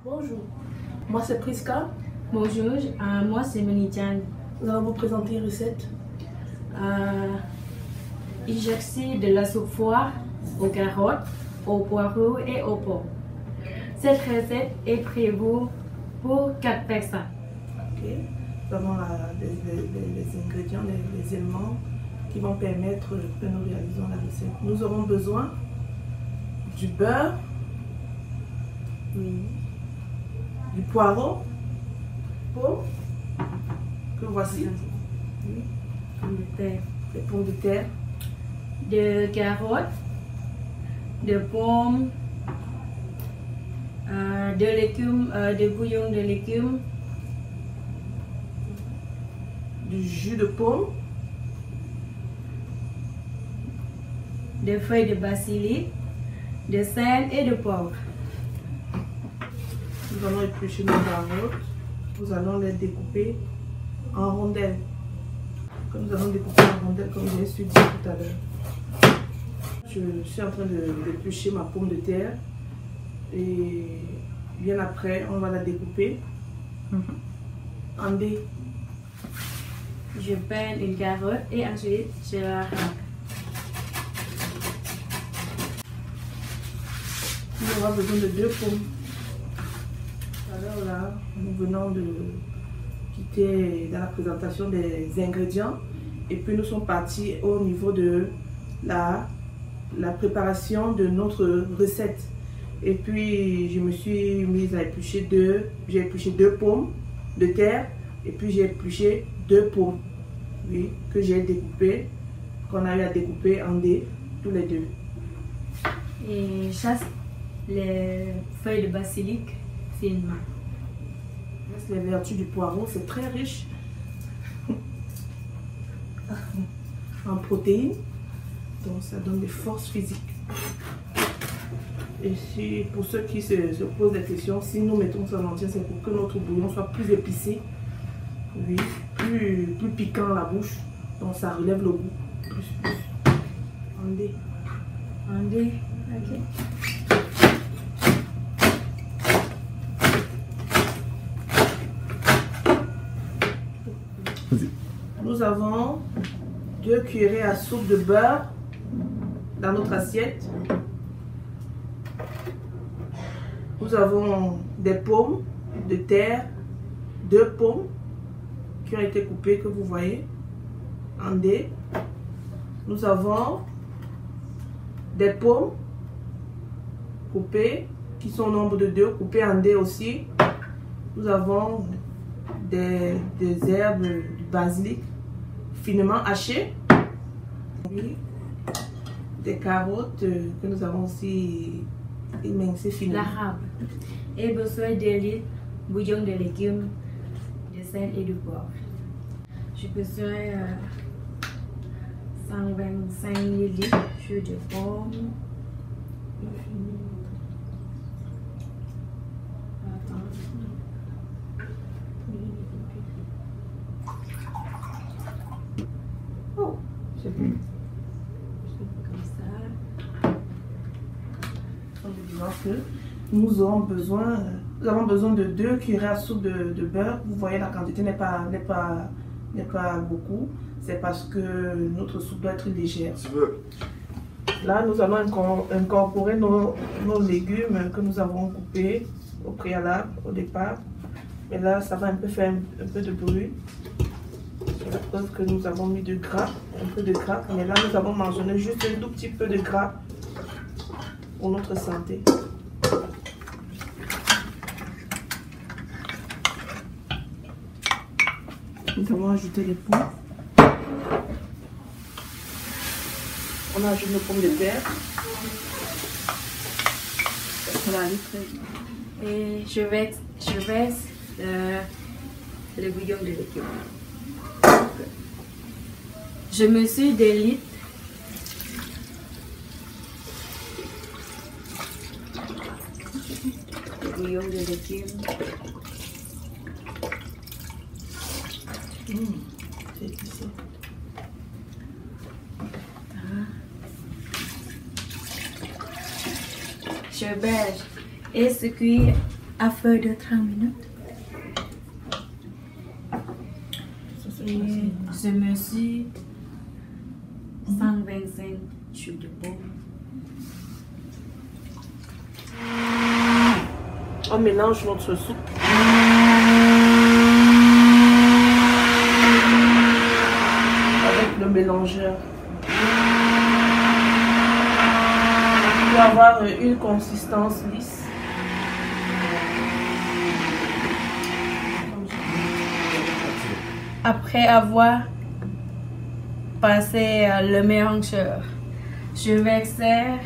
Bonjour, moi c'est Priska. Bonjour, moi c'est Monijan. Nous allons vous présenter une recette. Injecter de la soupe foire aux carottes, aux poireaux et aux pommes. Cette recette est prévue pour 4 personnes. Ok. Nous avons les ingrédients, les éléments qui vont permettre que nous réalisons la recette. Nous aurons besoin du beurre, Oui. du poireau, pomme, que voici, Oui. Pommes de terre. les pommes de terre, De carottes, de pommes, de légumes, de bouillon de légumes, du jus de pomme, de feuilles de basilic, de sel et de poivre. Nous allons éplucher nos carottes, nous allons les découper en rondelles. Nous allons découper en rondelles comme je l'ai dit tout à l'heure. Je suis en train d'éplucher ma pomme de terre et bien après on va la découper en dés. Je peins une carotte et ensuite je la râpe. On aura besoin de 2 pommes. Alors là, nous venons de quitter dans la présentation des ingrédients et puis nous sommes partis au niveau de la préparation de notre recette. Et puis je me suis mise à éplucher j'ai épluché 2 pommes de terre et puis j'ai épluché 2 pommes, oui, que j'ai découpées, qu'on a eu à découper en dés, tous les deux. Et chasse les feuilles de basilic finement. Les vertus du poireau, c'est très riche en protéines, donc ça donne des forces physiques. Et si, pour ceux qui se posent des questions, si nous mettons ça en entier, c'est pour que notre bouillon soit plus épicé, oui, plus piquant à la bouche, donc ça relève le goût, plus. En dés. En dés, ok. Nous avons 2 cuillerées à soupe de beurre dans notre assiette. Nous avons des pommes de terre, 2 pommes qui ont été coupées, que vous voyez en dés. Nous avons des pommes coupées qui sont au nombre de 2, coupées en dés aussi. Nous avons des herbes, du basilic finement hachées. Oui. Des carottes que nous avons aussi émincées finement. La râpe. Et besoin de litres, bouillon de légumes, de sel et de poivre. J'ai besoin 125 ml jus de pomme. Oh, c'est bon. Comme ça. En disant que nous avons besoin de 2 cuillerées à soupe de beurre. Vous voyez, la quantité n'est pas beaucoup. C'est parce que notre soupe doit être légère. Là, nous allons incorporer nos légumes que nous avons coupés au préalable, au départ. Et là, ça va un peu faire un peu de bruit. C'est la preuve que nous avons mis un peu de gras. Mais là, nous avons mentionné juste un tout petit peu de gras pour notre santé. Nous avons ajouté les pommes. On a ajouté nos pommes de terre. Voilà, Et je verse le bouillon de légumes. Je mesure des litres. Le bouillon de légumes. C'est épicé. Je berge et ce cuit à feu de 30 minutes. Et je me suis 125 sur le bol. On mélange notre soupe. Avec le mélangeur. Pour avoir une consistance lisse. Après avoir passé le mélangeur, je verser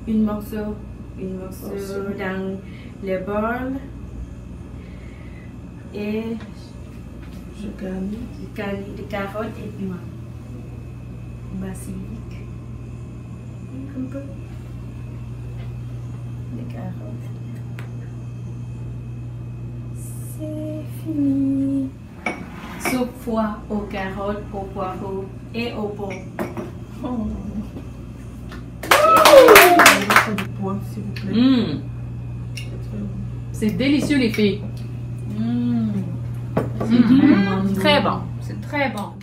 une morceau dans le bol et je garnis de carottes et piment, basilic, un peu de carottes. C'est fini. Soupe foie aux carottes, aux poireaux et aux pommes. Oh. Du poids, s'il vous plaît. C'est délicieux les filles. C'est Très bon. C'est très bon.